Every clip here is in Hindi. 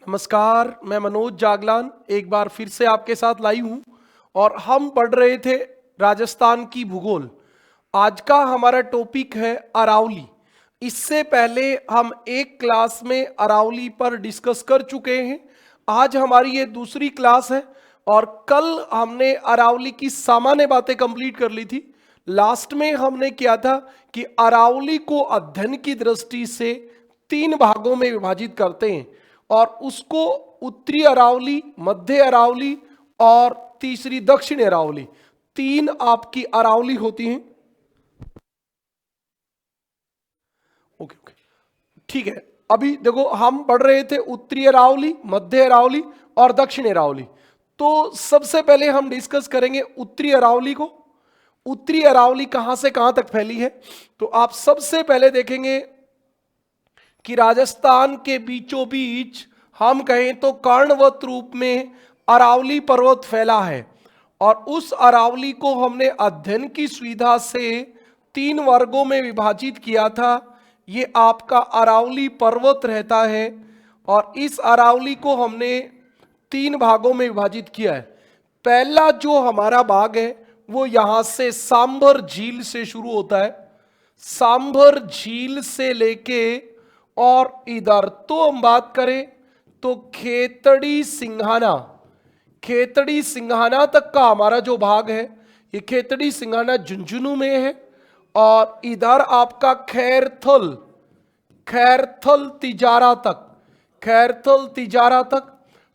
नमस्कार, मैं मनोज जागलान एक बार फिर से आपके साथ लाइव हूं और हम पढ़ रहे थे राजस्थान की भूगोल। आज का हमारा टॉपिक है अरावली। इससे पहले हम एक क्लास में अरावली पर डिस्कस कर चुके हैं। आज हमारी ये दूसरी क्लास है और कल हमने अरावली की सामान्य बातें कंप्लीट कर ली थी। लास्ट में हमने किया था कि अरावली को अध्ययन की दृष्टि से 3 भागों में विभाजित करते हैं और उसको उत्तरी अरावली, मध्य अरावली और तीसरी दक्षिण अरावली, 3 आपकी अरावली होती हैं। ओके ओके, ठीक है। अभी देखो, हम पढ़ रहे थे उत्तरी अरावली, मध्य अरावली और दक्षिण अरावली। तो सबसे पहले हम डिस्कस करेंगे उत्तरी अरावली को। उत्तरी अरावली कहां से कहां तक फैली है? तो आप सबसे पहले देखेंगे कि राजस्थान के बीचों बीच हम कहें तो कर्णवत रूप में अरावली पर्वत फैला है और उस अरावली को हमने अध्ययन की सुविधा से 3 वर्गों में विभाजित किया था। ये आपका अरावली पर्वत रहता है और इस अरावली को हमने 3 भागों में विभाजित किया है। पहला जो हमारा भाग है वो यहां से सांभर झील से शुरू होता है। सांभर झील से लेके और इधर तो हम बात करें तो खेतड़ी सिंघाना तक का हमारा जो भाग है, ये खेतड़ी सिंघाना झुंझुनू में है। और इधर आपका खैरथल तिजारा तक,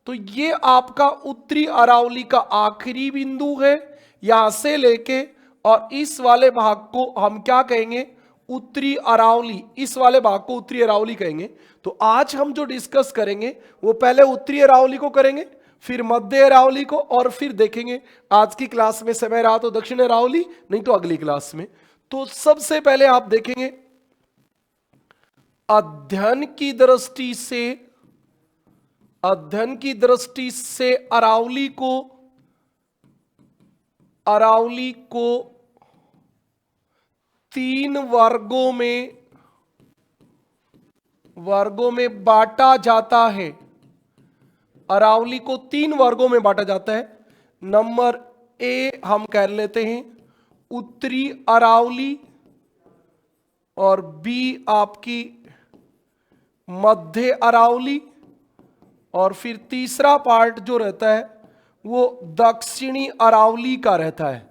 तो ये आपका उत्तरी अरावली का आखिरी बिंदु है यहां से लेके। और इस वाले भाग को हम क्या कहेंगे? उत्तरी अरावली। इस वाले भाग को उत्तरी अरावली कहेंगे। तो आज हम जो डिस्कस करेंगे वो पहले उत्तरी अरावली को करेंगे, फिर मध्य अरावली को, और फिर देखेंगे आज की क्लास में समय रहा तो दक्षिण अरावली, नहीं तो अगली क्लास में। तो सबसे पहले आप देखेंगे अध्ययन की दृष्टि से अरावली को 3 वर्गों में बांटा जाता है। अरावली को 3 वर्गों में बांटा जाता है। नंबर ए हम कह लेते हैं उत्तरी अरावली, और बी आपकी मध्य अरावली, और फिर तीसरा पार्ट जो रहता है वो दक्षिणी अरावली का रहता है।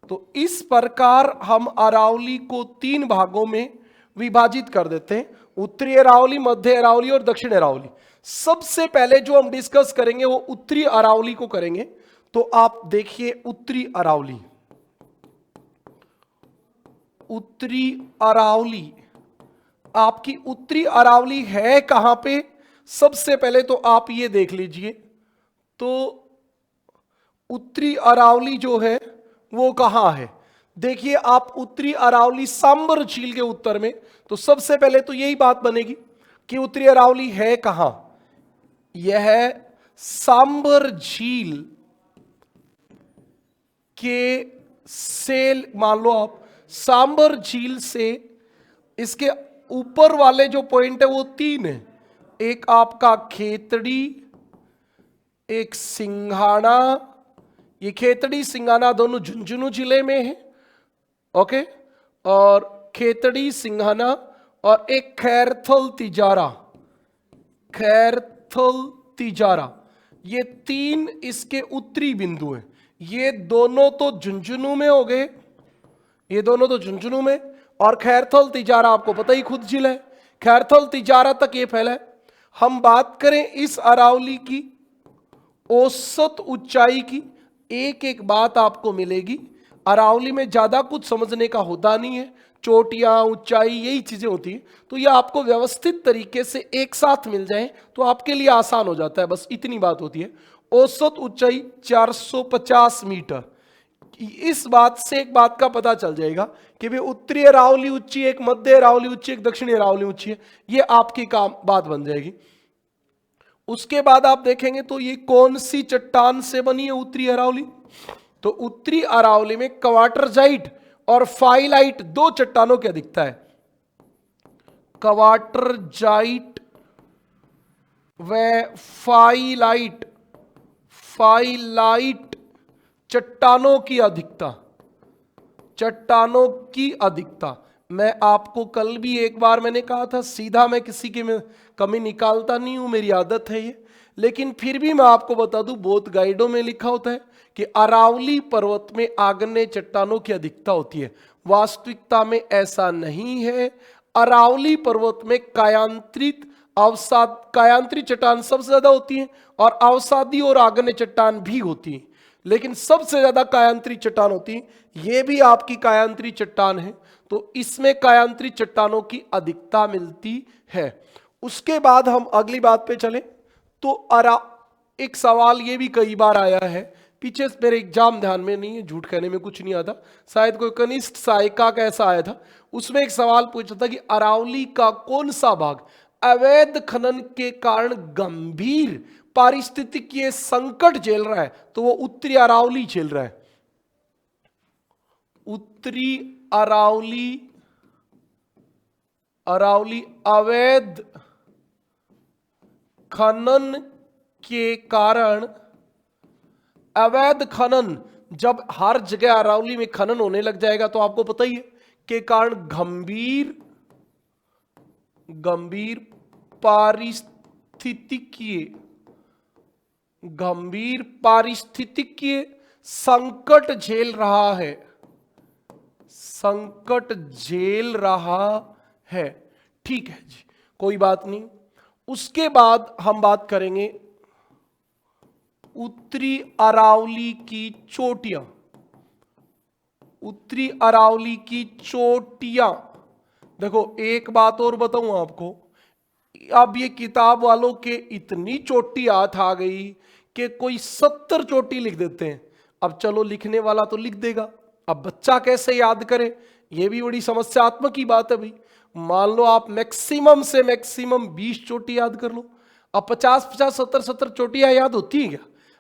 तो इस प्रकार हम अरावली को 3 भागों में विभाजित कर देते हैं, उत्तरी अरावली, मध्य अरावली और दक्षिण अरावली। सबसे पहले जो हम डिस्कस करेंगे वो उत्तरी अरावली को करेंगे। तो आप देखिए उत्तरी अरावली आपकी उत्तरी अरावली है कहां पे? सबसे पहले तो आप ये देख लीजिए, तो उत्तरी अरावली जो है वो कहां है? देखिए आप, उत्तरी अरावली सांभर झील के उत्तर में। तो सबसे पहले तो यही बात बनेगी कि उत्तरी अरावली है कहां। यह सांभर झील के सेल, मान लो आप सांभर झील से इसके ऊपर वाले जो पॉइंट है वो 3 है। एक आपका खेतड़ी, एक सिंघाना, ये खेतड़ी सिंघाना दोनों झुंझुनू जिले में है, ओके, और खेतड़ी सिंघाना, और एक खैरथल तिजारा, ये 3 इसके उत्तरी बिंदु हैं। ये दोनों तो झुंझुनू में हो गए, और खैरथल तिजारा आपको पता ही खुद जिला है, खैरथल तिजारा तक ये फैला है। हम बात करें इस अरावली की औसत ऊंचाई की, एक एक बात आपको मिलेगी। अरावली में ज्यादा कुछ समझने का होता नहीं है, चोटियां, ऊंचाई, यही चीजें होती है। तो ये आपको व्यवस्थित तरीके से एक साथ मिल जाए तो आपके लिए आसान हो जाता है, बस इतनी बात होती है। औसत ऊंचाई 450 मीटर। इस बात से एक बात का पता चल जाएगा कि भाई उत्तरी अरावली ऊंची, एक मध्य अरावली ऊंची, एक दक्षिणी अरावली ऊंची है। ये आपकी काम बात बन जाएगी। उसके बाद आप देखेंगे तो ये कौन सी चट्टान से बनी है उत्तरी अरावली? तो उत्तरी अरावली में क्वार्टरजाइट और फाइलाइट 2 चट्टानों की अधिकता है। क्वार्टरजाइट व फाइलाइट, फाइलाइट चट्टानों की अधिकता, चट्टानों की अधिकता। मैं आपको कल भी एक बार मैंने कहा था, सीधा मैं किसी की में कमी निकालता नहीं हूं, मेरी आदत है ये, लेकिन फिर भी मैं आपको बता दूं, बहुत गाइडों में लिखा होता है कि अरावली पर्वत में आग्नेय चट्टानों की अधिकता होती है। वास्तविकता में ऐसा नहीं है। अरावली पर्वत में कायांतरित अवसाद, कायांतरित चट्टान सबसे ज्यादा होती है और अवसादी और आग्नेय चट्टान भी होती है, लेकिन सबसे ज्यादा कायांतरित चट्टान होती है। यह भी आपकी कायांतरित चट्टान है, तो इसमें कायांतरित चट्टानों की अधिकता मिलती है। उसके बाद हम अगली बात पे चले तो एक सवाल ये भी कई बार आया है, पीछे मेरे एग्जाम ध्यान में नहीं है, झूठ कहने में कुछ नहीं आता, शायद कोई कनिष्ठ सहायिका का ऐसा आया था, उसमें एक सवाल पूछा था कि अरावली का कौन सा भाग अवैध खनन के कारण गंभीर पारिस्थितिकीय संकट झेल रहा है, तो वो उत्तरी अरावली झेल रहा है। उत्तरी अरावली, अरावली अवैध खनन के कारण, अवैध खनन जब हर जगह अरावली में खनन होने लग जाएगा तो आपको पता ही है के कारण गंभीर, गंभीर पारिस्थितिकीय, गंभीर पारिस्थितिकीय संकट झेल रहा है, संकट झेल रहा है। ठीक है जी, कोई बात नहीं। उसके बाद हम बात करेंगे उत्तरी अरावली की चोटियां, उत्तरी अरावली की चोटियां। देखो एक बात और बताऊं आपको, अब ये किताब वालों के इतनी चोटी हाथ आ गई कि कोई 70 चोटी लिख देते हैं। अब चलो लिखने वाला तो लिख देगा, अब बच्चा कैसे याद करे, ये भी बड़ी समस्यात्मक की बात है भाई। मान लो आप मैक्सिमम से मैक्सिमम 20 चोटी याद कर लो, अब 50-50, 70-70 चोटियां याद होती है क्या?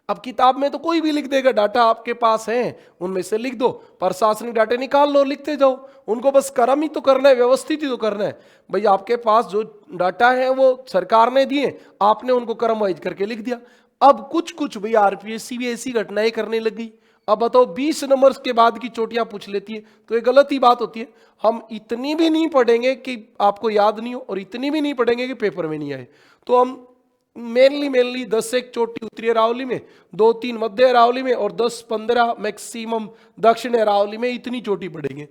अब किताब में तो कोई भी लिख देगा, डाटा आपके पास है उनमें से लिख दो, प्रशासनिक डाटे निकाल लो, लिखते जाओ, उनको बस क्रम ही तो करना है, व्यवस्थित ही तो करना है भाई। आपके पास जो डाटा है वो सरकार ने दिए, आपने उनको क्रम वाइज करके लिख दिया। अब कुछ कुछ भाई आरपीएससी भी ऐसी घटनाएं करने लग गई। अब बताओ 20 नंबर के बाद की चोटियां पूछ लेती है, तो ये गलत ही बात होती है। हम इतनी भी नहीं पढ़ेंगे कि आपको याद नहीं हो और इतनी भी नहीं पढ़ेंगे कि पेपर में नहीं आए। तो हम मेनली 10 एक चोटी उत्तरी अरावली में, 2-3 मध्य अरावली में और 10-15 मैक्सिमम दक्षिण अरावली में, इतनी चोटी पढ़ेंगे।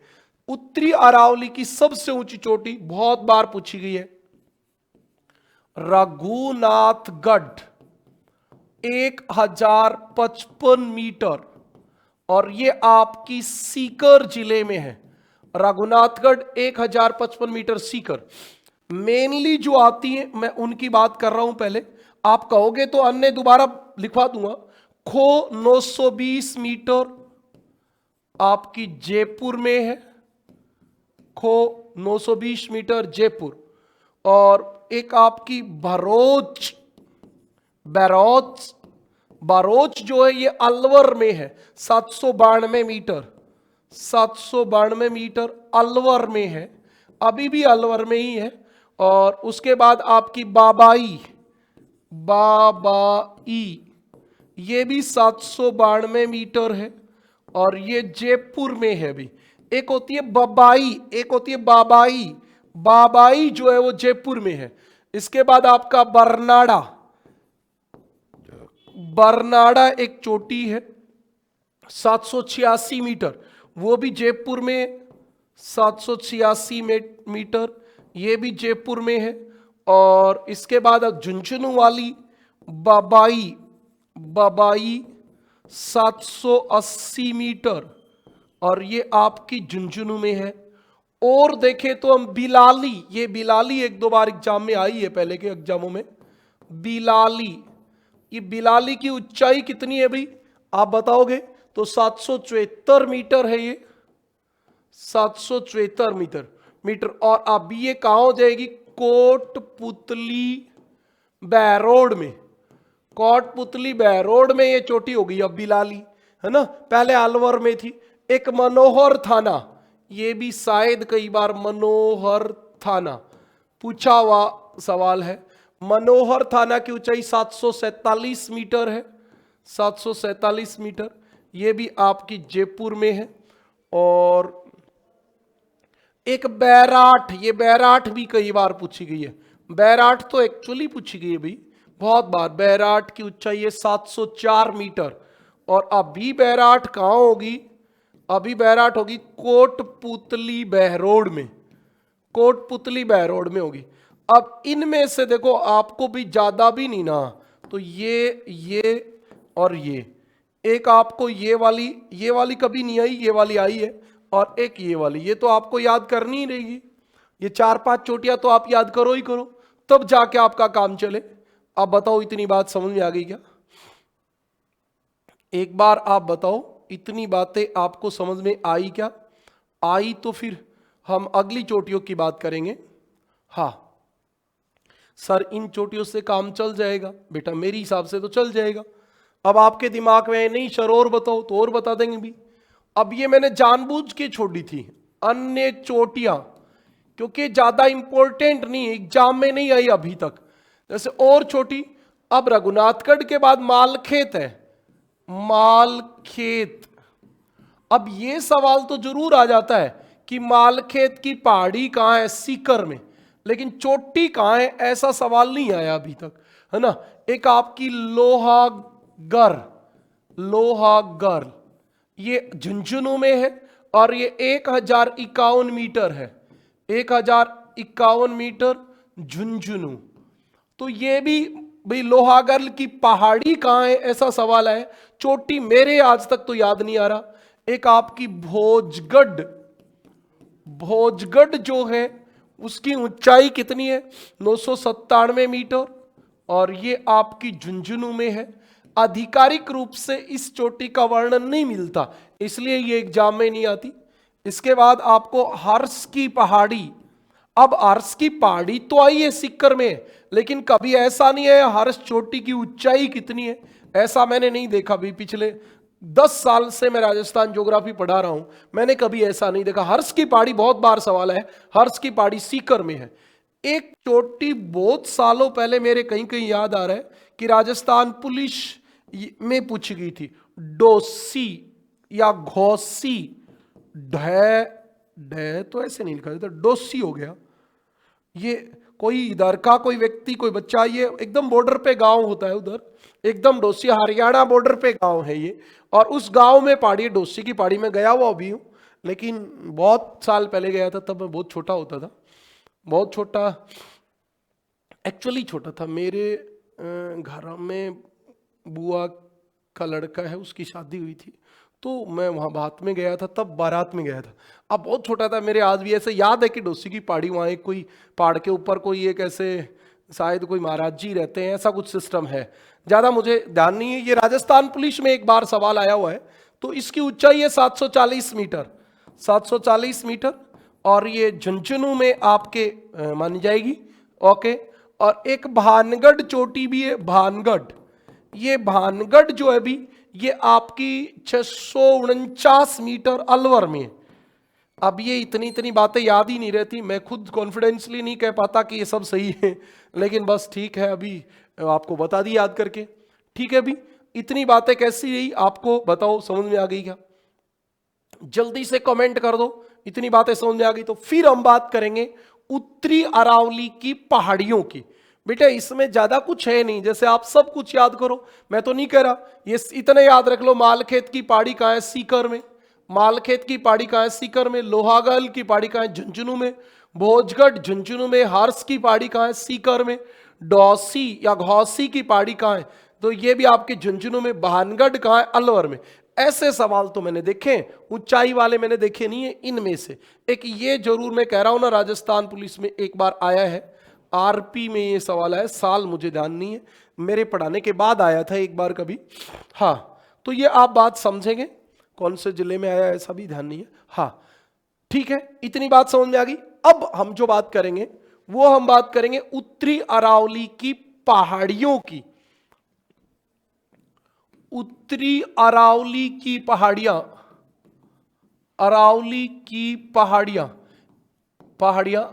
उत्तरी अरावली की सबसे ऊंची चोटी बहुत बार पूछी गई है, रघुनाथगढ़ 1055 मीटर, और ये आपकी सीकर जिले में है। रघुनाथगढ़ 1055 मीटर सीकर। मेनली जो आती है मैं उनकी बात कर रहा हूं, पहले आप कहोगे तो अन्य दोबारा लिखवा दूंगा। खो 920 मीटर आपकी जयपुर में है, खो 920 मीटर जयपुर। और एक आपकी भरोच, बैरोच, बारोच जो है ये अलवर में है, 792 मीटर, 792 मीटर अलवर में है, अभी भी अलवर में ही है। और उसके बाद आपकी बाबाई, बाबाई ये भी 792 मीटर है और ये जयपुर में है भी। एक होती है बबाई, एक होती है बाबाई, बाबाई जो है वो जयपुर में है। इसके बाद आपका बरनाड़ा, बरनाड़ा एक चोटी है 786 मीटर, वो भी जयपुर में, 786 मीटर ये भी जयपुर में है। और इसके बाद अब झुंझुनू वाली बाबाई, बाबाई 780 मीटर और ये आपकी झुंझुनू में है। और देखें तो हम बिलाली, ये बिलाली एक दो बार एग्जाम में आई है पहले के एग्जामों में, बिलाली, ये बिलाली की ऊंचाई कितनी है भाई आप बताओगे तो 774 मीटर है ये, 774 मीटर। और अब ये कहां हो जाएगी, कोटपुतली बैरोड में, कोटपुतली बैरोड में ये चोटी हो गई अब बिलाली, है ना, पहले अलवर में थी। एक मनोहर थाना, ये भी शायद कई बार मनोहर थाना पूछा हुआ सवाल है। मनोहर थाना की ऊंचाई 747 मीटर है, 747 मीटर। ये भी आपकी जयपुर में है। और एक बैराठ, ये बैराठ भी कई बार पूछी गई है। बैराठ तो एक्चुअली पूछी गई है भाई बहुत बार। बैराठ की ऊंचाई है 704 मीटर। और अभी बैराठ कहां होगी? अभी बैराठ होगी कोटपुतली बहरोड में, कोटपुतली बहरोड में होगी। अब इनमें से देखो आपको भी ज्यादा भी नहीं ना, तो ये और ये, एक आपको ये वाली कभी नहीं आई, ये वाली आई है, और एक ये वाली, ये तो आपको याद करनी ही रहेगी। ये 4-5 चोटियां तो आप याद करो ही करो, तब जाके आपका काम चले। अब बताओ इतनी बात समझ में आ गई क्या? एक बार आप बताओ इतनी बातें आपको समझ में आई क्या? आई तो फिर हम अगली चोटियों की बात करेंगे। हाँ सर, इन चोटियों से काम चल जाएगा बेटा, मेरे हिसाब से तो चल जाएगा। अब आपके दिमाग में नहीं सर और बताओ, तो और बता देंगे भी। अब ये मैंने जानबूझ के छोड़ी थी अन्य चोटियां, क्योंकि ज्यादा इंपॉर्टेंट नहीं, एग्जाम में नहीं आई अभी तक। जैसे और छोटी, अब रघुनाथगढ़ के बाद मालखेत है, मालखेत। अब ये सवाल तो जरूर आ जाता है कि मालखेत की पहाड़ी कहां है? सीकर में। लेकिन चोटी कहां है, ऐसा सवाल नहीं आया अभी तक, है ना। एक आपकी लोहागढ़, लोहागढ़ ये झुंझुनू में है, और ये 1051 मीटर है, 1051 मीटर झुंझुनू। तो ये भी भाई लोहागढ़ की पहाड़ी कहां है, ऐसा सवाल है। चोटी मेरे आज तक तो याद नहीं आ रहा। एक आपकी भोजगढ़, भोजगढ़ जो है उसकी ऊंचाई कितनी है? 997 मीटर, और ये आपकी झुंझुनू में है। आधिकारिक रूप से इस चोटी का वर्णन नहीं मिलता, इसलिए ये एग्जाम में नहीं आती। इसके बाद आपको हर्ष की पहाड़ी। अब हर्ष की पहाड़ी तो आई है सीकर में, लेकिन कभी ऐसा नहीं है हर्ष चोटी की ऊंचाई कितनी है, ऐसा मैंने नहीं देखा भी। पिछले 10 साल से मैं राजस्थान ज्योग्राफी पढ़ा रहा हूं, मैंने कभी ऐसा नहीं देखा। हर्ष की पहाड़ी बहुत बार सवाल है, हर्ष की पहाड़ी सीकर में है। एक चोटी बहुत सालों पहले मेरे कहीं कहीं याद आ रहा है कि राजस्थान पुलिस में पूछी गई थी, डोसी या घोसी, ढ तो ऐसे नहीं लिखा जाता, डोसी हो गया। ये कोई इधर का कोई व्यक्ति, कोई बच्चा, ये एकदम बॉर्डर पे गांव होता है उधर, एकदम डोसी हरियाणा बॉर्डर पे गांव है ये, और उस गांव में पहाड़ी, डोसी की पहाड़ी में गया हुआ भी हूं, लेकिन बहुत साल पहले गया था, तब मैं बहुत छोटा होता था, बहुत छोटा, एक्चुअली छोटा था। मेरे घर में बुआ का लड़का है, उसकी शादी हुई थी, तो मैं वहाँ बारात में गया था, तब बारात में गया था। अब बहुत छोटा था, मेरे आज भी ऐसे याद है कि डोसी की पहाड़ी, वहाँ एक कोई पहाड़ के ऊपर कोई एक ऐसे शायद कोई महाराज जी रहते हैं, ऐसा कुछ सिस्टम है, ज़्यादा मुझे ध्यान नहीं है। ये राजस्थान पुलिस में एक बार सवाल आया हुआ है। तो इसकी ऊंचाई है 740 मीटर, 740 मीटर, और ये झुंझुनू में आपके मानी जाएगी। ओके, और एक भानगढ़ चोटी भी है, भानगढ़। ये भानगढ़ जो है भी, ये आपकी 649 मीटर अलवर में। अब ये इतनी इतनी बातें याद ही नहीं रहती, मैं खुद कॉन्फिडेंसली नहीं कह पाता कि ये सब सही है, लेकिन बस ठीक है, अभी आपको बता दी याद करके। ठीक है, भी इतनी बातें कैसी रही आपको बताओ, समझ में आ गई क्या? जल्दी से कमेंट कर दो इतनी बातें समझ में आ गई तो। फिर हम बात करेंगे उत्तरी अरावली की पहाड़ियों की। बेटा इसमें ज्यादा कुछ है नहीं, जैसे आप सब कुछ याद करो, मैं तो नहीं कह रहा, ये इतने याद रख लो। मालखेत की पहाड़ी कहां है? सीकर में। मालखेत की पहाड़ी कहां है? सीकर में। लोहागढ़ की पहाड़ी कहां है? झुंझुनू में। भोजगढ़ झुंझुनू में। हर्ष की पहाड़ी कहां है? सीकर में। डौसी या घौसी की पहाड़ी कहां है? तो ये भी आपके झुंझुनू में। भानगढ़ कहां है? अलवर में। ऐसे सवाल तो मैंने देखे, ऊंचाई वाले मैंने देखे नहीं है। इनमें से एक ये जरूर मैं कह रहा हूं ना, राजस्थान पुलिस में एक बार आया है, आरपी में ये सवाल है, साल मुझे ध्यान नहीं है, मेरे पढ़ाने के बाद आया था एक बार कभी। हाँ, तो ये आप बात समझेंगे, कौन से जिले में आया ऐसा भी ध्यान नहीं है। हाँ ठीक है, इतनी बात समझ में आ गई। अब हम जो बात करेंगे वो हम बात करेंगे उत्तरी अरावली की पहाड़ियों की। उत्तरी अरावली की पहाड़ियां, अरावली की पहाड़ियां, पहाड़ियां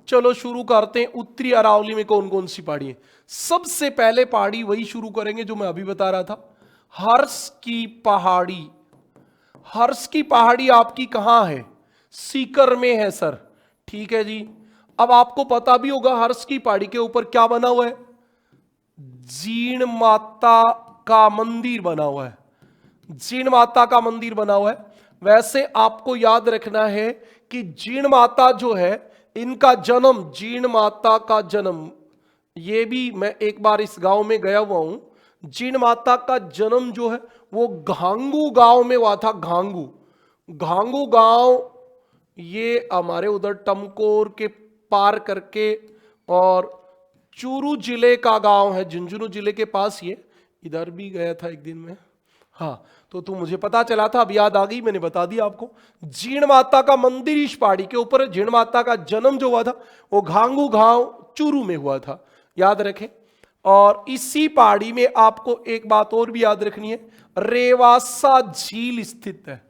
चलो शुरू करते हैं। उत्तरी अरावली में कौन कौन सी पहाड़ी है? सबसे पहले पहाड़ी वही शुरू करेंगे जो मैं अभी बता रहा था, हर्ष की पहाड़ी। हर्ष की पहाड़ी आपकी कहां है? सीकर में है सर। ठीक है जी। अब आपको पता भी होगा हर्ष की पहाड़ी के ऊपर क्या बना हुआ है? जीण माता का मंदिर बना हुआ है। जीण माता का मंदिर बना हुआ है। वैसे आपको याद रखना है कि जीण माता जो है, इनका जन्म, जीण माता का जन्म, ये भी मैं एक बार इस गांव में गया हुआ हूं। जीण माता का जन्म जो है वो घांगू गांव में हुआ था। घांगू, घांगू गांव ये हमारे उधर टमकोर के पार करके और चूरू जिले का गांव है, झुंझुनू जिले के पास। ये इधर भी गया था एक दिन में। हाँ, तो मुझे पता चला था, अब याद आ गई, मैंने बता दिया आपको। जीण माता का मंदिर इस पहाड़ी के ऊपर है। जीण माता का जन्म जो हुआ था वो घांगू गांव चूरू में हुआ था, याद रखें। और इसी पहाड़ी में आपको एक बात और भी याद रखनी है, रेवासा झील स्थित है।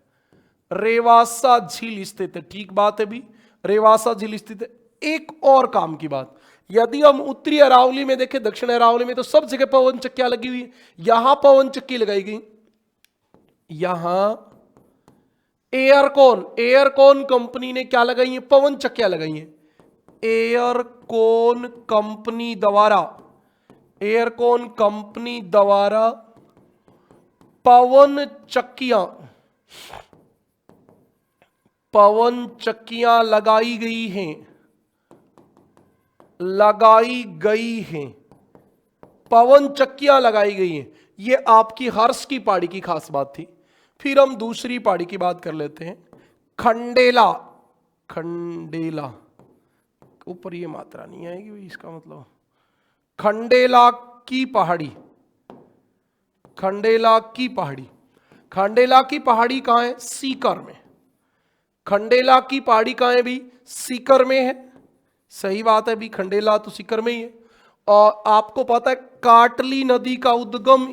रेवासा झील स्थित है। ठीक बात है भी, रेवासा झील स्थित है। एक और काम की बात, यदि हम उत्तरी अरावली में देखें, दक्षिण अरावली में तो सब जगह पवन चक्कियां लगी हुई है। यहां पवन चक्की लगाई गई, यहां एयरकॉन, एयरकॉन कंपनी ने क्या लगाई है? पवन चक्कियां लगाई हैं। एयरकॉन कंपनी द्वारा, एयरकॉन कंपनी द्वारा पवन चक्कियां, पवन चक्कियां लगाई गई हैं, लगाई गई हैं। पवन चक्कियां लगाई गई हैं। ये आपकी हर्ष की पहाड़ी की खास बात थी। फिर हम दूसरी पहाड़ी की बात कर लेते हैं, खंडेला। खंडेला ऊपर ये मात्रा नहीं आएगी भाई, इसका मतलब खंडेला की पहाड़ी। खंडेला की पहाड़ी, खंडेला की पहाड़ी कहां है? सीकर में। खंडेला की पहाड़ी कहां है भी? सीकर में है। सही बात है भी, खंडेला तो सीकर में ही है। और आपको पता है काटली नदी का उद्गम,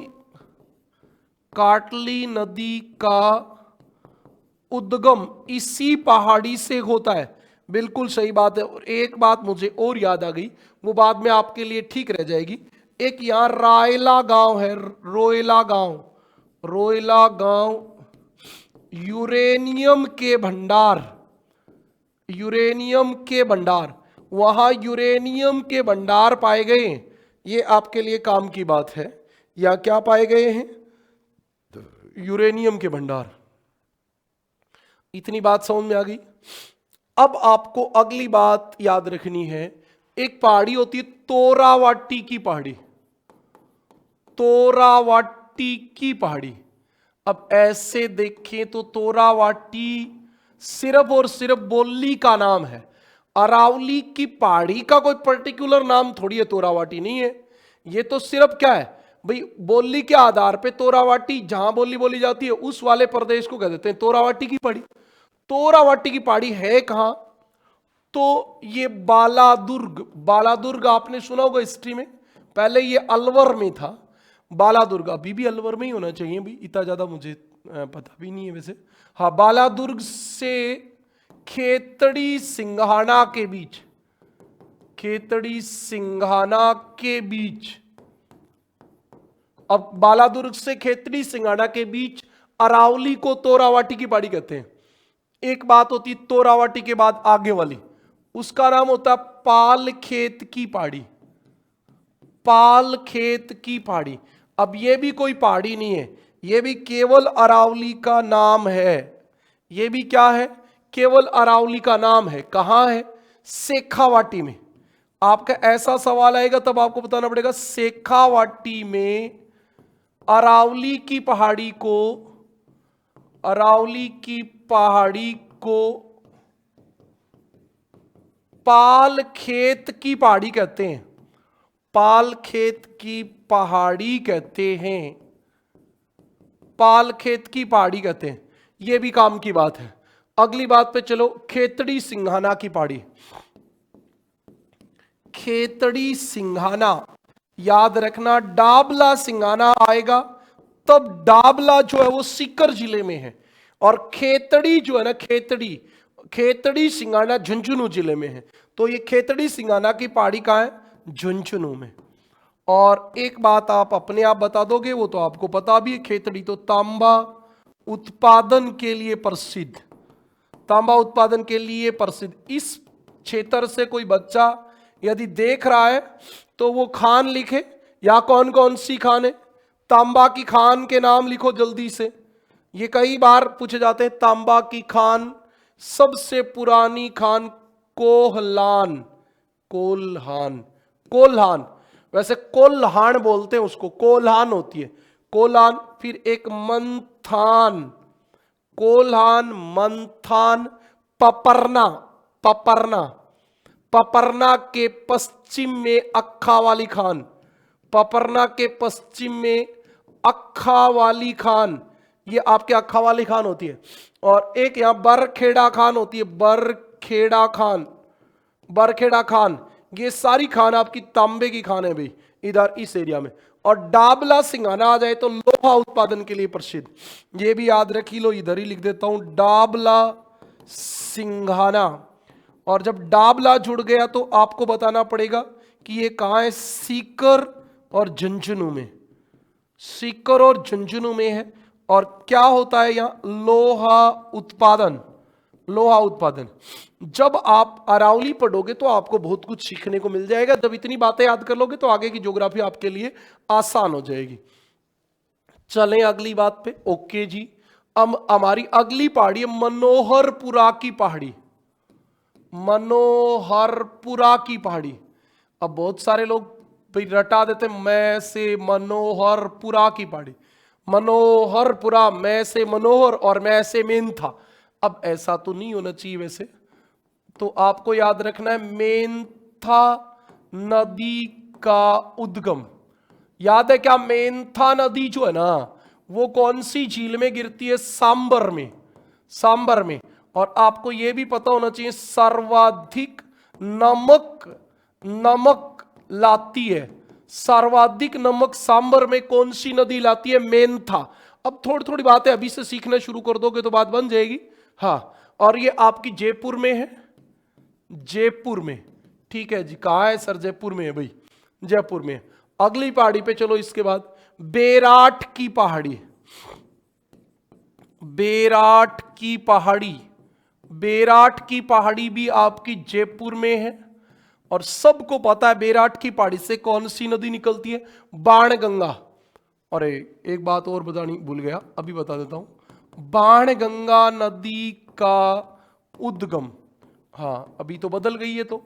काटली नदी का उद्गम इसी पहाड़ी से होता है। बिल्कुल सही बात है। और एक बात मुझे और याद आ गई, वो बाद में आपके लिए ठीक रह जाएगी। एक यहां रायला गांव है, रोयला गांव। रोयला गांव यूरेनियम के भंडार, यूरेनियम के भंडार, वहां यूरेनियम के भंडार पाए गए हैं। ये आपके लिए काम की बात है। या क्या पाए गए हैं? यूरेनियम के भंडार। इतनी बात समझ में आ गई। अब आपको अगली बात याद रखनी है, एक पहाड़ी होती है तोरावाटी की पहाड़ी। तोरावाटी की पहाड़ी। अब ऐसे देखें तो तोरावाटी सिर्फ और सिर्फ बोली का नाम है। अरावली की पहाड़ी का कोई पर्टिकुलर नाम थोड़ी है, तोरावाटी नहीं है। ये तो सिर्फ क्या है भाई, बोली के आधार पे तोरावाटी, जहां बोली बोली जाती है उस वाले प्रदेश को कह देते हैं तोरावाटी की पहाड़ी। तोरावाटी की पहाड़ी है कहां? तो ये बालादुर्ग, बालादुर्ग आपने सुना होगा हिस्ट्री में, पहले ये अलवर में था। बालादुर्ग अभी भी अलवर में ही होना चाहिए भी, इतना ज्यादा मुझे पता भी नहीं है वैसे। हाँ, बालादुर्ग से खेतड़ी सिंघाना के बीच, खेतड़ी सिंघाना के बीच, अब बालादुर्ग से खेतड़ी सिंघाना के बीच अरावली को तोरावाटी की पहाड़ी कहते हैं। एक बात होती है तोरावाटी के बाद आगे वाली, उसका नाम होता है पाल खेत की पहाड़ी। पाल खेत की पहाड़ी। अब ये भी कोई पहाड़ी नहीं है, ये भी केवल अरावली का नाम है। ये भी क्या है? केवल अरावली का नाम है। कहां है? शेखावाटी में। आपका ऐसा सवाल आएगा तब आपको बताना पड़ेगा शेखावाटी में अरावली की पहाड़ी को, अरावली की पहाड़ी को पाल खेत की पहाड़ी कहते हैं। पाल खेत की पहाड़ी कहते हैं। पाल खेत की पहाड़ी कहते हैं। यह भी काम की बात है। अगली बात पे चलो, खेतड़ी सिंघाना की पहाड़ी। खेतड़ी सिंघाना याद रखना, डाबला सिंघाना आएगा तब डाबला जो है वो सीकर जिले में है, और खेतड़ी जो है ना, खेतड़ी खेतड़ी सिंगाना झुंझुनू जिले में है। तो ये खेतड़ी सिंगाना की पहाड़ी कहाँ है? झुंझुनू में। और एक बात आप अपने आप बता दोगे, वो तो आपको पता भी है, खेतड़ी तो तांबा उत्पादन के लिए प्रसिद्ध, तांबा उत्पादन के लिए प्रसिद्ध। इस क्षेत्र से कोई बच्चा यदि देख रहा है तो वो खान लिखे, या कौन कौन सी खान है, तांबा की खान के नाम लिखो जल्दी से। ये कई बार पूछे जाते हैं। तांबा की खान, सबसे पुरानी खान कोल्हान, कोल्हान, कोल्हान, वैसे कोल्हान बोलते हैं उसको, कोल्हान होती है, कोल्हान। फिर एक मंथान, कोल्हान, मंथान, पपरना, पपरना, पपरना के पश्चिम में अक्खा वाली खान, पपरना के पश्चिम में अक्खा वाली खान, ये आपके अक्खा वाली खान होती है। और एक यहां बरखेड़ा खान होती है, बरखेड़ा खान, बरखेड़ा खान। ये सारी खान आपकी तांबे की खान है भाई, इधर इस एरिया में। और डाबला सिंघाना आ जाए तो लोहा उत्पादन के लिए प्रसिद्ध, ये भी याद रखी लो, इधर ही लिख देता हूं, डाबला सिंघाना। और जब डाबला जुड़ गया तो आपको बताना पड़ेगा कि ये कहां है, सीकर और झुंझुनू में, सीकर और झुंझुनू में है। और क्या होता है यहां, लोहा उत्पादन, लोहा उत्पादन। जब आप अरावली पढ़ोगे तो आपको बहुत कुछ सीखने को मिल जाएगा। जब इतनी बातें याद कर लोगे तो आगे की ज्योग्राफी आपके लिए आसान हो जाएगी। चलें अगली बात पे। ओके जी, अब हमारी अगली पहाड़ी है मनोहरपुरा की पहाड़ी, मनोहरपुरा की पहाड़ी। अब बहुत सारे लोग भाई रटा देते, मैं से मनोहरपुरा की पहाड़ी, मनोहरपुरा, मैं से मनोहर और मैं से मेनथा। अब ऐसा तो नहीं होना चाहिए वैसे, तो आपको याद रखना है मेनथा नदी का उद्गम। याद है क्या? मेनथा नदी जो है ना, वो कौन सी झील में गिरती है? सांबर में, सांबर में। और आपको यह भी पता होना चाहिए सर्वाधिक नमक, नमक लाती है, सर्वाधिक नमक सांबर में कौन सी नदी लाती है? मेनथा। अब थोड़ी थोड़ी बातें अभी से सीखना शुरू कर दोगे तो बात बन जाएगी। हाँ, और ये आपकी जयपुर में है, जयपुर में, ठीक है जी। कहां है सर? जयपुर में है भाई, जयपुर में। अगली पहाड़ी पे चलो, इसके बाद बेराट की पहाड़ी, बेराट की पहाड़ी, बेराट की पहाड़ी भी आपकी जयपुर में है। और सबको पता है बेराट की पहाड़ी से कौन सी नदी निकलती है? बाणगंगा। अरे एक बात और बतानी भूल गया, अभी बता देता हूं, बाणगंगा नदी का उद्गम, हाँ अभी तो बदल गई है, तो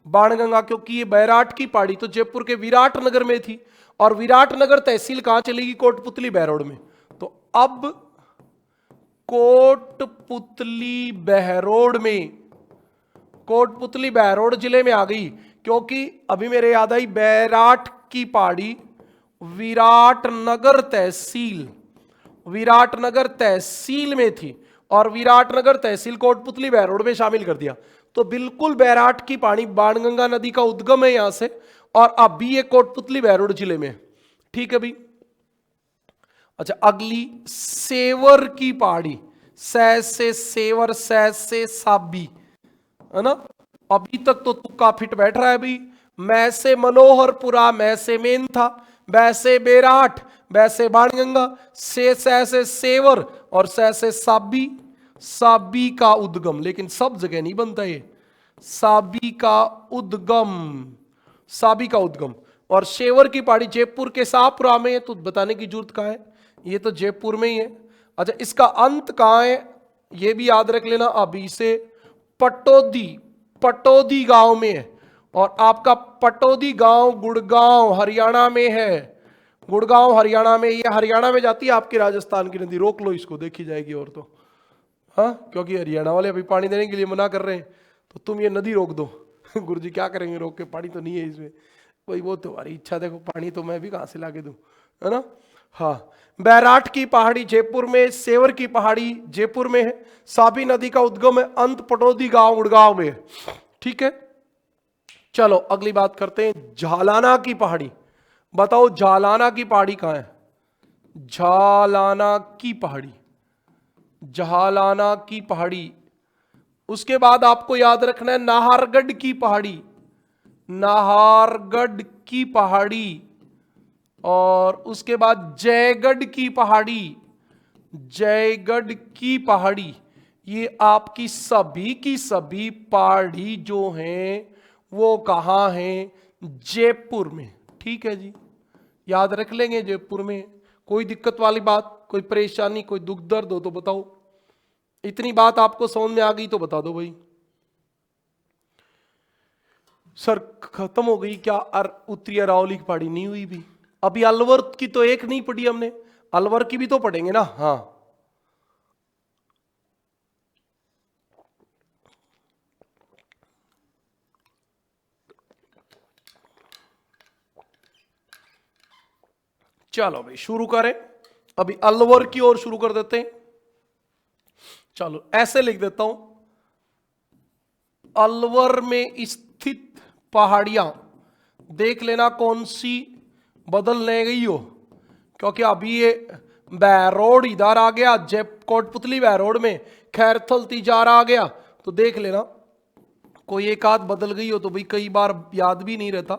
बाणगंगा, क्योंकि ये बैराट की पहाड़ी तो जयपुर के विराटनगर में थी, और विराटनगर तहसील कहां चलेगी? कोटपुतली बहरोड में। तो अब कोटपुतली बहरोड में, कोटपुतली बहरोड जिले में आ गई, क्योंकि अभी मेरे याद आई बैराट की पहाड़ी विराटनगर तहसील, विराटनगर तहसील में थी, और विराटनगर तहसील कोटपुतली बहरोड में शामिल कर दिया। तो बिल्कुल बैराट की पहाड़ी बाणगंगा नदी का उद्गम है यहां से, और अभी ये कोटपुतली बहरोड जिले में, ठीक है भाई। अच्छा, अगली सेवर की पहाड़ी, सै से सेवर, सै से साबी, है ना। अभी तक तो तुक्का फिट बैठ रहा है भाई। मैं से मनोहरपुरा, मैं से मेनथा, बै से बेराट, बै से बाणगंगा, से सै से सेवर, और सै से साबी, साबी का उद्गम। लेकिन सब जगह नहीं बनता ये, साबी का उद्गम, साबी का उद्गम। और सेवर की पहाड़ी जयपुर के शाहपुरा में है, तो बताने की जरूरत कहां है, ये तो जयपुर में ही है। अच्छा, इसका अंत कहां है ये भी याद रख लेना, अभी से पटौदी, पटौदी गांव में है। और आपका पटौदी गांव गुड़गांव हरियाणा में है, गुड़गांव हरियाणा में। ये हरियाणा में जाती है आपके राजस्थान की नदी, रोक लो इसको, देखी जाएगी। और तो हाँ, क्योंकि हरियाणा वाले अभी पानी देने के लिए मना कर रहे हैं, तो तुम ये नदी रोक दो। गुरु जी क्या करेंगे रोक के, पानी तो नहीं है इसमें। वही वो तुम्हारी इच्छा, देखो पानी तो मैं भी कहां से लाके दूं, है ना। हाँ, बैराट की पहाड़ी जयपुर में, सेवर की पहाड़ी जयपुर में है, साबी नदी का उद्गम है, अंत पटौदी गांव गुड़गांव में है, ठीक है। चलो अगली बात करते हैं, झालाना की पहाड़ी। बताओ झालाना की पहाड़ी कहां है? झालाना की पहाड़ी, झालाना की पहाड़ी उसके बाद आपको याद रखना है नाहरगढ़ की पहाड़ी, नाहरगढ़ की पहाड़ी, और उसके बाद जयगढ़ की पहाड़ी, जयगढ़ की पहाड़ी। ये आपकी सभी की सभी पहाड़ी जो हैं वो कहां हैं? जयपुर में। ठीक है जी, याद रख लेंगे जयपुर में। कोई दिक्कत वाली बात, कोई परेशानी, कोई दुख दर्द हो तो बताओ। इतनी बात आपको समझ में आ गई तो बता दो भाई। सर खत्म हो गई क्या? उत्तरी अरावली की पहाड़ी नहीं हुई भी? अभी अलवर की तो एक नहीं पढ़ी हमने, अलवर की भी तो पढ़ेंगे ना। हाँ, चलो भाई शुरू करें। अभी अलवर की ओर शुरू कर देते हैं। चलो ऐसे लिख देता हूं, अलवर में स्थित पहाड़ियां देख लेना कौन सी बदलने गई हो, क्योंकि अभी ये बैरोड इधर आ गया, जय कोटपुतली बैरोड में खैरथल तीजारा आ गया, तो देख लेना कोई एक आध बदल गई हो तो भाई कई बार याद भी नहीं रहता।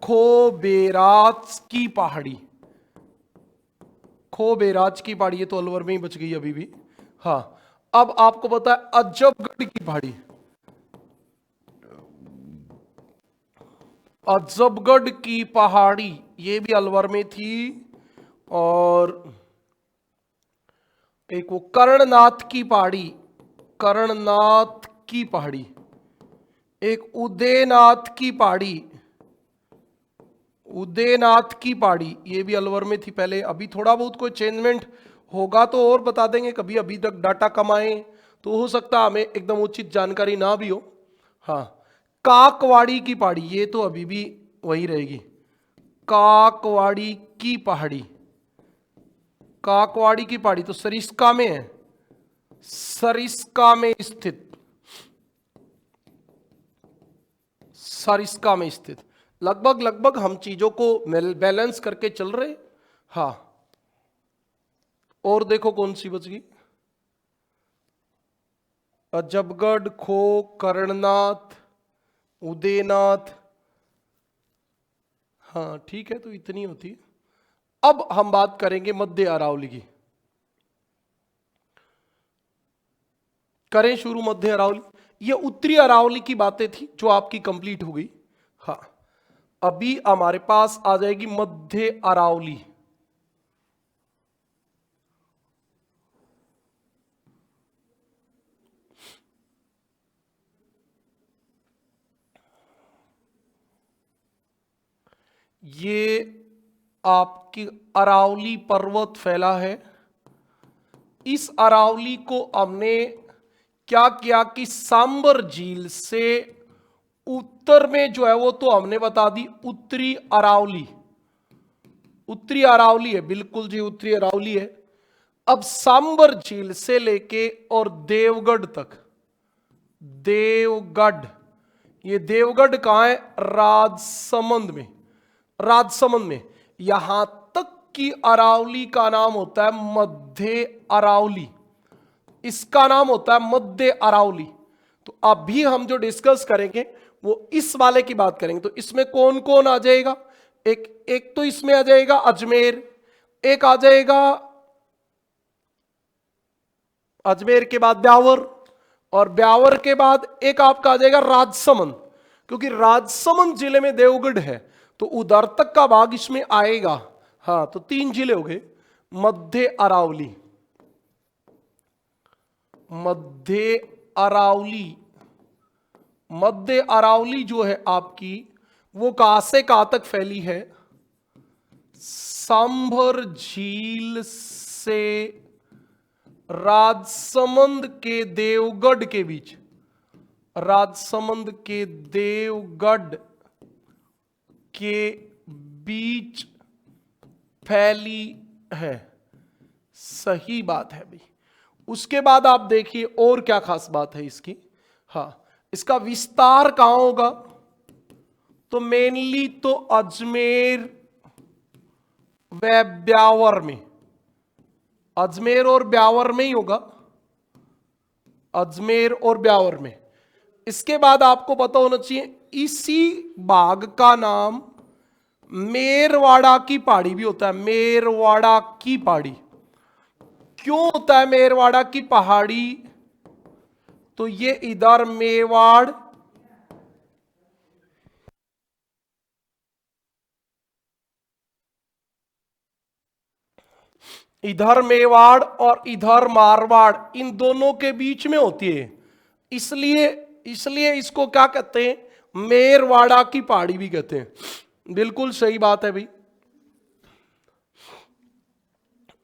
खोबेराज की पहाड़ी, खोबेराज की पहाड़ी, ये तो अलवर में ही बच गई अभी भी। हाँ, अब आपको पता है अजबगढ़ की पहाड़ी, अजबगढ़ की पहाड़ी ये भी अलवर में थी। और एक वो कर्णनाथ की पहाड़ी, कर्णनाथ की पहाड़ी, एक उदयनाथ की पहाड़ी, उदयनाथ की पहाड़ी ये भी अलवर में थी पहले। अभी थोड़ा बहुत कोई चेंजमेंट होगा तो और बता देंगे कभी, अभी तक डाटा कम आए तो हो सकता है हमें एकदम उचित जानकारी ना भी हो। हाँ, काकवाड़ी की पहाड़ी ये तो अभी भी वही रहेगी, काकवाड़ी की पहाड़ी, काकवाड़ी की पहाड़ी तो सरिस्का में है, सरिस्का में स्थित, सरिस्का में स्थित। लगभग लगभग हम चीजों को बैलेंस करके चल रहे। हाँ, और देखो कौन सी बच गई? अजबगढ़, खो, कर्णनाथ, उदयनाथ। हाँ ठीक है, तो इतनी होती है। अब हम बात करेंगे मध्य अरावली की। करें शुरू मध्य अरावली। ये उत्तरी अरावली की बातें थी जो आपकी कंप्लीट हो गई। हाँ, अभी हमारे पास आ जाएगी मध्य अरावली। ये आपकी अरावली पर्वत फैला है। इस अरावली को हमने क्या किया कि सांबर झील से उत्तर में जो है वो तो हमने बता दी उत्तरी अरावली, उत्तरी अरावली है, बिल्कुल जी उत्तरी अरावली है। अब सांबर झील से लेके और देवगढ़ तक, देवगढ़, ये देवगढ़ कहां है? राजसमंद में, राजसमंद में। यहां तक की अरावली का नाम होता है मध्य अरावली, इसका नाम होता है मध्य अरावली। तो अभी हम जो डिस्कस करेंगे वो इस वाले की बात करेंगे। तो इसमें कौन कौन आ जाएगा? एक तो इसमें आ जाएगा अजमेर, एक आ जाएगा अजमेर के बाद ब्यावर, और ब्यावर के बाद एक आपका आ जाएगा राजसमंद, क्योंकि राजसमंद जिले में देवगढ़ है तो उधर तक का भाग इसमें आएगा। हाँ, तो 3 जिले हो गए। मध्य अरावली, मध्य अरावली, मध्य अरावली जो है आपकी वो कहां से कहां तक फैली है? सांभर झील से राजसमंद के देवगढ़ के बीच, राजसमंद के देवगढ़ के बीच फैली है। सही बात है भाई। उसके बाद आप देखिए और क्या खास बात है इसकी। हाँ, इसका विस्तार कहां होगा? तो मेनली तो अजमेर व ब्यावर में, अजमेर और ब्यावर में ही होगा। अजमेर और ब्यावर में। इसके बाद आपको पता होना चाहिए इसी बाग का नाम मेरवाड़ा की पहाड़ी भी होता है। मेरवाड़ा की पहाड़ी क्यों होता है मेरवाड़ा की पहाड़ी? तो ये इधर मेवाड़, इधर मेवाड़ और इधर मारवाड़, इन दोनों के बीच में होती है, इसलिए इसलिए इसको क्या कहते हैं? मेरवाड़ा की पहाड़ी भी कहते हैं। बिल्कुल सही बात है भाई।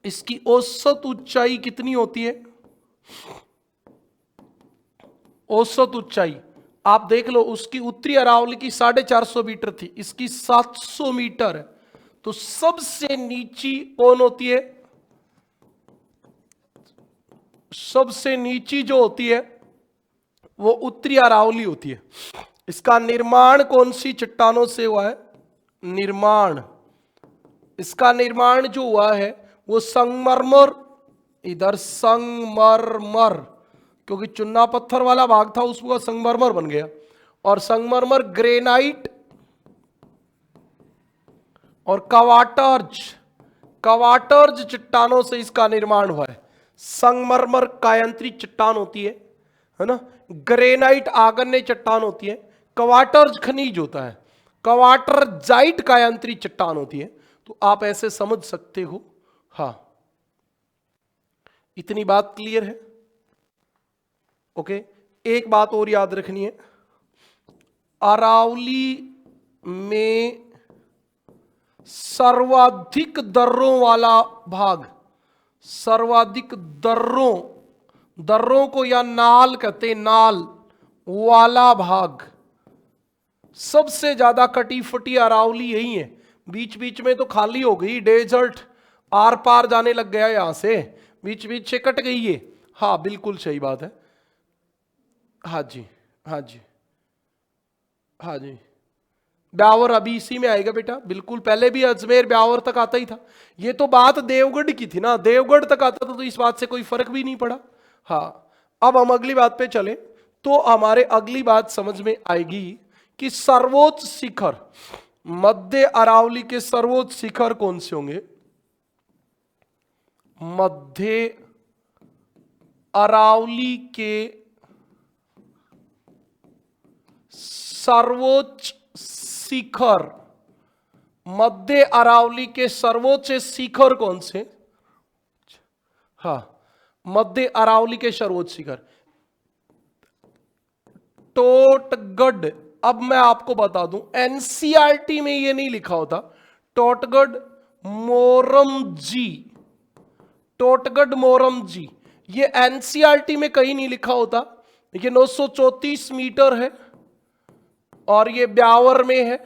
इसकी औसत ऊंचाई कितनी होती है? औसत ऊंचाई आप देख लो, उसकी उत्तरी अरावली की 450 मीटर थी, इसकी 700 मीटर है। तो सबसे नीची कौन होती है? सबसे नीची जो होती है वो उत्तरी अरावली होती है। इसका निर्माण कौन सी चट्टानों से हुआ है? निर्माण, इसका निर्माण जो हुआ है वो संगमरमर, इधर संगमरमर, क्योंकि चुन्ना पत्थर वाला भाग था उसका संगमरमर बन गया, और संगमरमर, ग्रेनाइट और कवाटर्ज, कवाटर्ज चट्टानों से इसका निर्माण हुआ है। संगमरमर कायांतरी चट्टान होती है ना, ग्रेनाइट आगन्य चट्टान होती है, कवाटर्ज खनिज होता है, कवाटरजाइट कायांतरी चट्टान होती है। तो आप ऐसे समझ सकते हो। हाँ, इतनी बात क्लियर है? ओके, एक बात और याद रखनी है, अरावली में सर्वाधिक दर्रों वाला भाग, सर्वाधिक दर्रों, दर्रों को या नाल कहते हैं, नाल वाला भाग, सबसे ज्यादा कटी फटी अरावली यही है। बीच बीच में तो खाली हो गई, डेजर्ट आर पार जाने लग गया, यहां से बीच बीच से कट गई है। हाँ बिल्कुल सही बात है। हाँ जी, हाँ जी, हाँ जी, ब्यावर अभी इसी में आएगा बेटा, बिल्कुल। पहले भी अजमेर ब्यावर तक आता ही था। ये तो बात देवगढ़ की थी ना, देवगढ़ तक आता था तो इस बात से कोई फर्क भी नहीं पड़ा। हाँ, अब हम अगली बात पे चले तो हमारे अगली बात समझ में आएगी कि सर्वोच्च शिखर, मध्य अरावली के सर्वोच्च शिखर कौन से होंगे? मध्य अरावली के सर्वोच्च शिखर, मध्य अरावली के सर्वोच्च शिखर कौन से? हाँ, मध्य अरावली के सर्वोच्च शिखर टोटगढ़। अब मैं आपको बता दूं, एनसीईआरटी में ये नहीं लिखा होता, टोटगढ़ मोरमजी, टोटगढ़ मोरमजी, ये एनसीईआरटी में कहीं नहीं लिखा होता। ये 934 मीटर है और ये ब्यावर में है।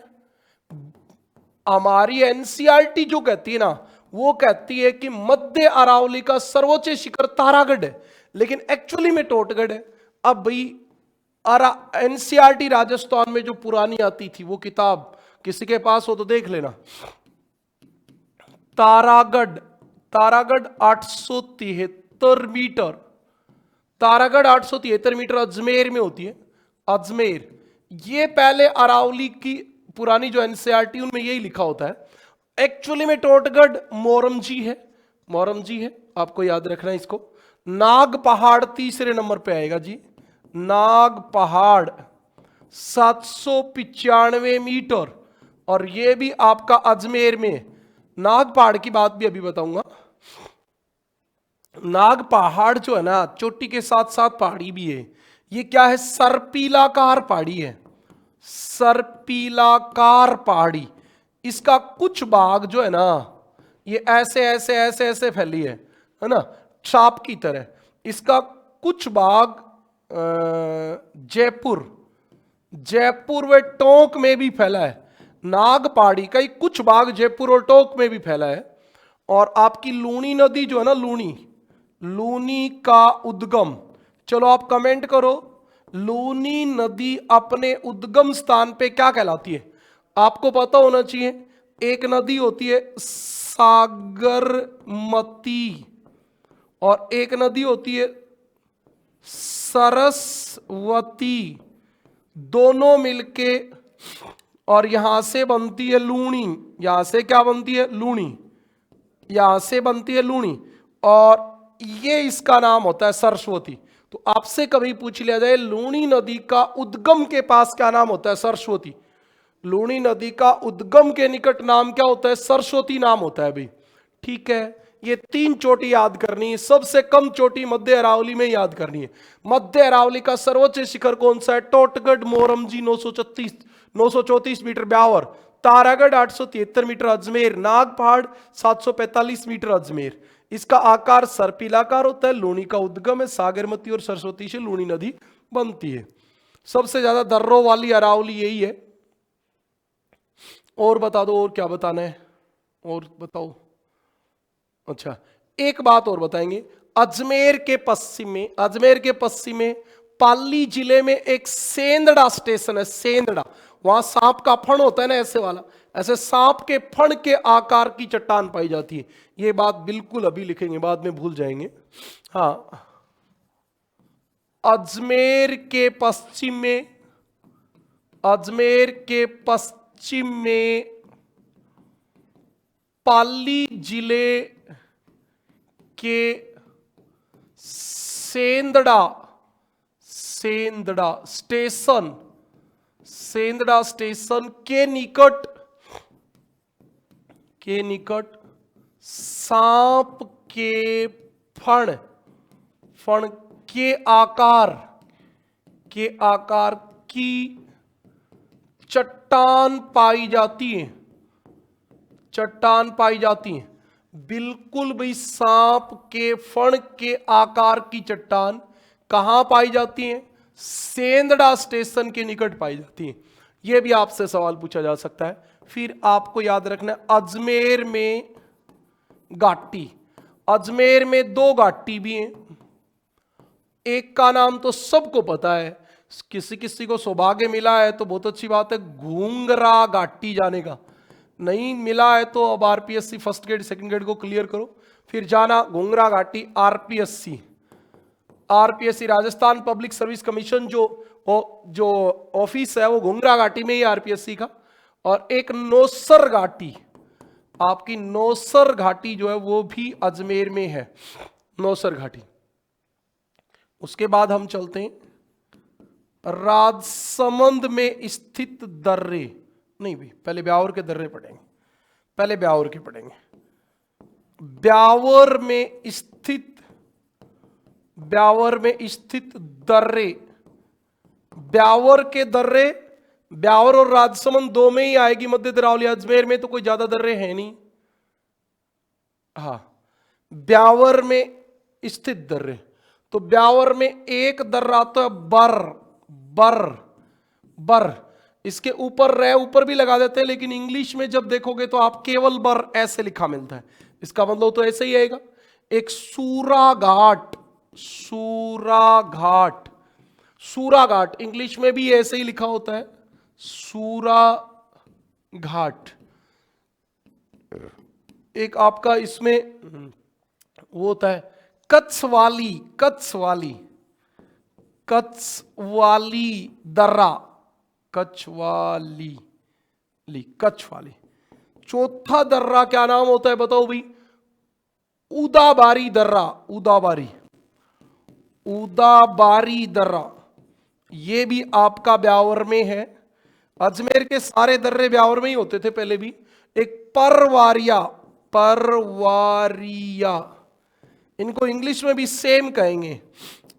हमारी एनसीईआरटी जो कहती है ना, वो कहती है कि मध्य अरावली का सर्वोच्च शिखर तारागढ़ है, लेकिन एक्चुअली में टोटगढ़ है। अब भाई एनसीईआरटी राजस्थान में जो पुरानी आती थी वो किताब किसी के पास हो तो देख लेना। तारागढ़, तारागढ़ 873 मीटर, तारागढ़ 873 मीटर अजमेर में होती है। अजमेर, ये पहले अरावली की पुरानी जो एनसीईआरटी उनमें यही लिखा होता है। एक्चुअली में टोटगढ़ मोरमजी है, मोरमजी है, आपको याद रखना है इसको। नाग पहाड़ तीसरे नंबर पे आएगा जी, नाग पहाड़ 795 मीटर, और ये भी आपका अजमेर में। नाग पहाड़ की बात भी अभी बताऊंगा। नाग पहाड़ जो है ना, चोटी के साथ साथ पहाड़ी भी है। ये क्या है? सर्पिलाकार पहाड़ी है, सर्पिलाकार पहाड़ी। इसका कुछ भाग जो है ना, ये ऐसे ऐसे ऐसे ऐसे फैली है ना, चाप की तरह। इसका कुछ भाग जयपुर, जयपुर व टोंक में भी फैला है। नाग पहाड़ी का कुछ भाग जयपुर और टोंक में भी फैला है। और आपकी लूनी नदी जो है ना, लूनी, लूनी का उद्गम, चलो आप कमेंट करो, लूनी नदी अपने उद्गम स्थान पे क्या कहलाती है? आपको पता होना चाहिए। एक नदी होती है सागरमती और एक नदी होती है सरस्वती दोनों मिलके, और यहां से बनती है लूणी, यहां से क्या बनती है लूणी, यहां से बनती है लूणी, और ये इसका नाम होता है सरस्वती। तो आपसे कभी पूछ लिया जाए लूणी नदी का उद्गम के पास क्या नाम होता है, सरस्वती। लूणी नदी का उद्गम के निकट नाम क्या होता है, सरस्वती नाम होता है भाई। ठीक है, ये 3 चोटी याद करनी है। सबसे कम चोटी मध्य अरावली में याद करनी है। मध्य अरावली का सर्वोच्च शिखर कौन सा है, टोटगढ़ मोरमजी 934 मीटर ब्यावर, तारागढ़ 873 मीटर अजमेर, नाग पहाड़ 745 मीटर अजमेर। इसका आकार सर्पिलाकार होता है। लूणी का उद्गम है सागरमती और सरस्वती से लूणी नदी बनती है। सबसे ज्यादा दर्रों वाली अरावली यही है। और बता दो, और क्या बताना है, और बताओ। अच्छा, एक बात और बताएंगे। अजमेर के पश्चिम में पाली जिले में एक सेंदड़ा स्टेशन है, सेंदड़ा। वहां सांप का फण होता है ना, ऐसे वाला, ऐसे सांप के फण के आकार की चट्टान पाई जाती है। ये बात बिल्कुल अभी लिखेंगे, बाद में भूल जाएंगे। हाँ, अजमेर के पश्चिम में पाली जिले के सेंदड़ा स्टेशन के निकट सांप के फण के आकार की चट्टान पाई जाती है। बिल्कुल भी सांप के फण के आकार की चट्टान कहां पाई जाती है, सेंदड़ा स्टेशन के निकट पाई जाती है। यह भी आपसे सवाल पूछा जा सकता है। फिर आपको याद रखना है अजमेर में घाटी, अजमेर में 2 घाटी भी हैं। एक का नाम तो सबको पता है, किसी को सौभाग्य मिला है तो बहुत अच्छी बात है, घूंगरा घाटी जाने का। नहीं मिला है तो अब RPSC first grade second grade को क्लियर करो, फिर जाना घूंगरा घाटी। RPSC Rajasthan public service commission जो ऑफिस है वो घूंगरा घाटी में ही आरपीएससी का। और एक नौसर घाटी, आपकी नौसर घाटी जो है वो भी अजमेर में है, नौसर घाटी। उसके बाद हम चलते हैं राजसमंद में स्थित दर्रे। नहीं भाई, पहले ब्यावर के दर्रे पढ़ेंगे, ब्यावर में स्थित दर्रे। ब्यावर के दर्रे, ब्यावर और राजसमंद 2 में ही आएगी मध्य अरावली। अजमेर में तो कोई ज्यादा दर्रे है नहीं। हाँ, ब्यावर में स्थित दर्रे, तो ब्यावर में एक दर्रा तो है बर। इसके ऊपर भी लगा देते हैं, लेकिन इंग्लिश में जब देखोगे तो आप केवल बर ऐसे लिखा मिलता है। इसका मतलब तो ऐसे ही आएगा। एक सूरा घाट इंग्लिश में भी ऐसे ही लिखा होता है, सूरा घाट। एक आपका इसमें वो होता है कच्छवाली दर्रा, कच्छवाली। चौथा दर्रा क्या नाम होता है बताओ भाई, उदाबारी दर्रा। ये भी आपका ब्यावर में है। अजमेर के सारे दर्रे ब्यावर में ही होते थे पहले भी। एक परवारिया, इनको इंग्लिश में भी सेम कहेंगे।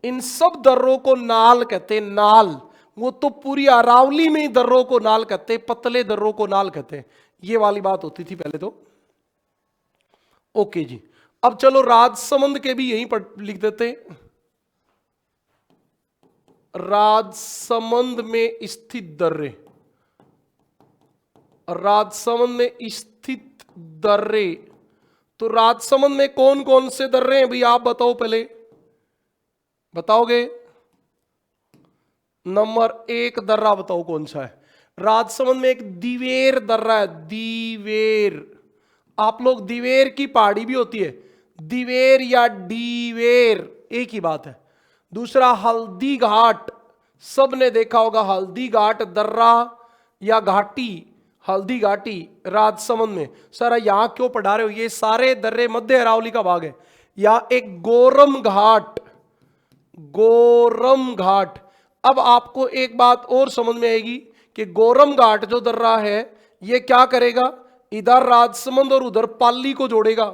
इन सब दर्रों को नाल कहते हैं, नाल। वो तो पूरी अरावली में ही दर्रों को नाल कहते हैं, पतले दर्रों को नाल कहते हैं। ये वाली बात होती थी पहले तो। ओके जी, अब चलो राजसमंद के भी यहीं पर लिख देते हैं। राजसमंद में स्थित दर्रे, तो राजसमंद में कौन कौन से दर्रे हैं भाई, आप बताओ, पहले बताओगे। नंबर 1 दर्रा बताओ कौन सा है। राजसमंद में एक दिवेर दर्रा है, दिवेर। आप लोग दिवेर की पहाड़ी भी होती है, दिवेर या डीवेर एक ही बात है। दूसरा हल्दी घाट, सबने देखा होगा हल्दी घाट दर्रा या घाटी, हल्दी घाटी राजसमंद में। सर यहां क्यों पढ़ा रहे हो, ये सारे दर्रे मध्य अरावली का भाग है। या एक गोरम घाट, गोरम घाट। अब आपको एक बात और समझ में आएगी कि गोरम घाट जो दर्रा है ये क्या करेगा, इधर राजसमंद और उधर पाली को जोड़ेगा।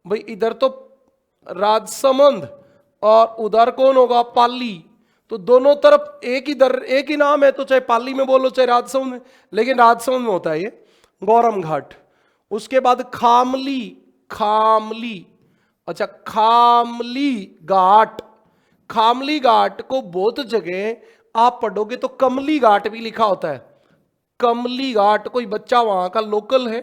भाई इधर तो राजसमंद और उधर कौन होगा, पाली। तो दोनों तरफ एक ही नाम है, तो चाहे पाली में बोलो चाहे राजसमंद में, लेकिन राजसमंद में होता है ये गौरम घाट। उसके बाद खामली, खामली, अच्छा खामली घाट। खामली घाट को बहुत जगह आप पढ़ोगे तो कमली घाट भी लिखा होता है, कमली घाट। कोई बच्चा वहां का लोकल है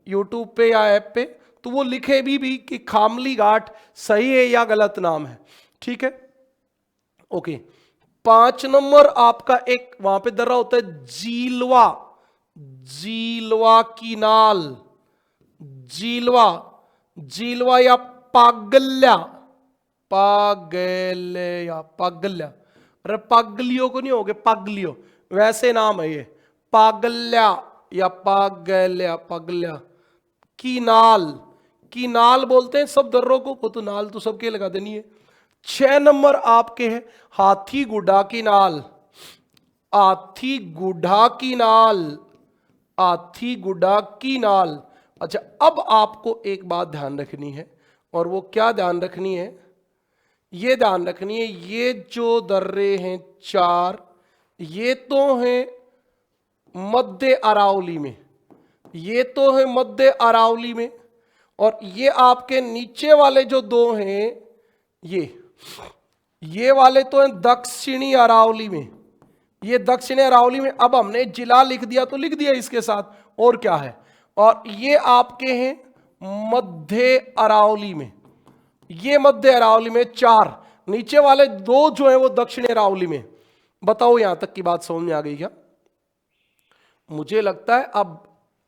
यूट्यूब पे या ऐप पे, तो वो लिखे भी कि खामली घाट सही है या गलत नाम है, ठीक है। ओके, 5 नंबर आपका एक वहां पे दर्रा होता है जीलवा, जीलवा कीनाल, जीलवा, जीलवा या पागल्या, पागल्या, पागल्या। अरे पागलियो को नहीं होगे, पागलियो वैसे नाम है ये, पागल्या या पागल्या, पागल्या। कीनाल, कीनाल बोलते हैं सब दर्रों को, वो तो नाल तो सबके लगा देनी है। 6 नंबर आपके हैं हाथी गुड्डा की नाल, हाथी गुड्डा की नाल, हाथी गुड्डा की नाल। अच्छा अब आपको एक बात ध्यान रखनी है, और वो क्या ध्यान रखनी है, ये ध्यान रखनी है, ये जो दर्रे हैं 4, ये तो हैं मध्य अरावली में, ये तो है मध्य अरावली में, और ये आपके नीचे वाले जो 2 हैं ये वाले तो हैं दक्षिणी अरावली में, ये दक्षिणी अरावली में। अब हमने जिला लिख दिया तो लिख दिया इसके साथ, और क्या है, और ये आपके हैं मध्य अरावली में, ये मध्य अरावली में 4, नीचे वाले 2 जो हैं वो दक्षिणी अरावली में। बताओ यहां तक की बात समझ में आ गई क्या? मुझे लगता है अब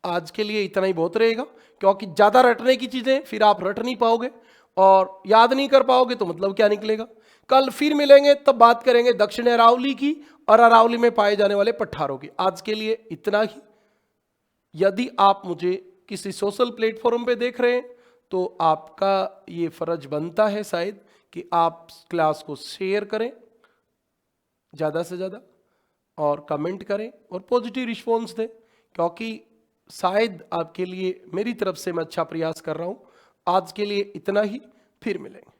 आज के लिए इतना ही बहुत रहेगा, क्योंकि ज्यादा रटने की चीजें फिर आप रट नहीं पाओगे और याद नहीं कर पाओगे, तो मतलब क्या निकलेगा। कल फिर मिलेंगे, तब बात करेंगे दक्षिण अरावली की और अरावली में पाए जाने वाले पठारों की। आज के लिए इतना ही। यदि आप मुझे किसी सोशल प्लेटफॉर्म पे देख रहे हैं तो आपका ये फर्ज बनता है शायद कि आप क्लास को शेयर करें ज़्यादा से ज़्यादा, और कमेंट करें और पॉजिटिव रिस्पॉन्स दें, क्योंकि शायद आपके लिए मेरी तरफ से मैं अच्छा प्रयास कर रहा हूँ। आज के लिए इतना ही, फिर मिलेंगे।